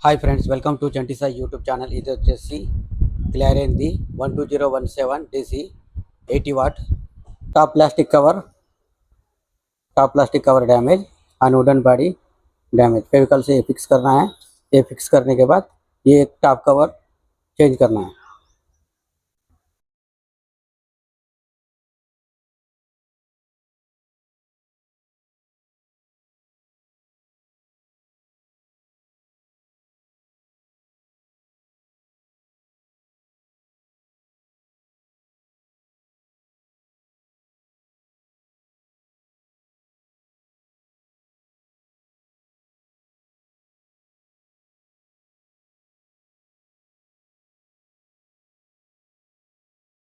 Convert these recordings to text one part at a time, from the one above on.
Hi friends, welcome to Chanti Sai YouTube channel. ఇది వచ్చేసి క్లారెన్ది 12017 DC 80 what top plastic cover damage and wooden body damage. Fevicol से ये fix करना है। ये फिक्स करने के बाद ये टॉप कवर चेंज करना है।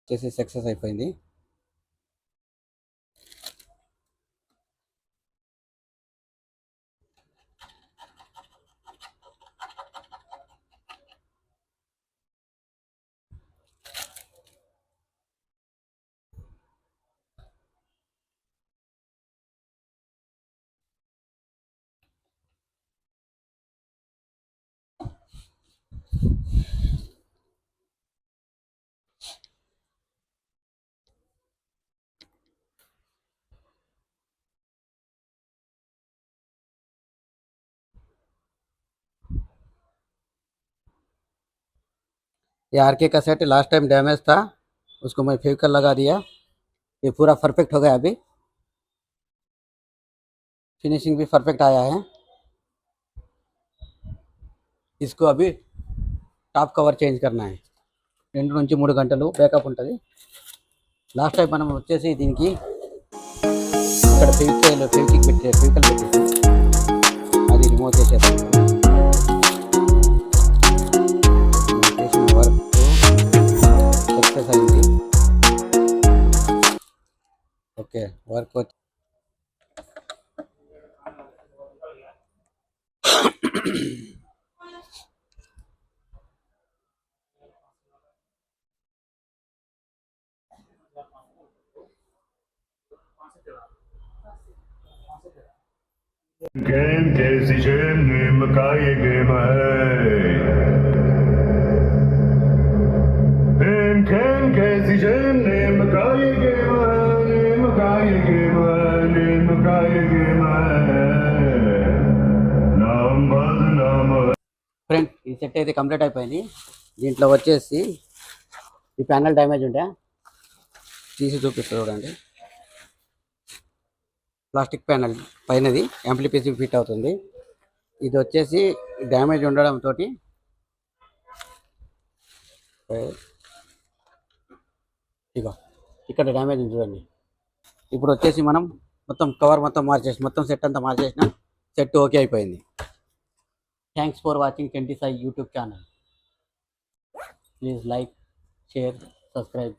जैसे सक्सेस అయిపోయింది। ये आरके का सेट लास्ट टाइम डैमेज था, उसको मैं फेविकल लगा दिया। ये पूरा परफेक्ट हो गया। अभी फिनिशिंग भी परफेक्ट आया है। इसको अभी టాప్ కవర్ చేంజ్ करना है। 2 నుంచి 3 గంటలు బ్యాకప్ ఉంటుంది। లాస్ట్ టైం మనం వచ్చేసి దీనికి ఇక్కడ ఫెవికల్ పెట్టేసి అది రిమూవ్ చేసేస్తాం। చేసిన వర్క్ సక్సెస్ అయింది। ఓకే, వర్క్ गेम कैसी गेम का ये गेम है। गेम कैसी गेम का ये गेम है। गेम का ये गेम है। गेम का ये गेम है। नाम बदनाम है। ఫ్రెండ్, ఈ సెట్ అయితే కంప్లీట్ అయిపోయింది। దీంట్లో వచ్చేసి ఈ ప్యానల్ డ్యామేజ్ ఉంటే తీసి చూపిస్తుంది చూడండి। ప్లాస్టిక్ ప్యానల్ పైనది యాంప్లిఫైర్ ఫిట్ అవుతుంది। ఇది వచ్చేసి డ్యామేజ్ ఉండడంతో ఇగో ఇక్కడ డ్యామేజ్ ఉంది చూడండి। ఇప్పుడు వచ్చేసి మనం మొత్తం కవర్ మొత్తం సెట్ అంతా మార్చేసిన సెట్ ఓకే అయిపోయింది। Thanks for watching Chanti Sai YouTube channel. Please like, share, subscribe.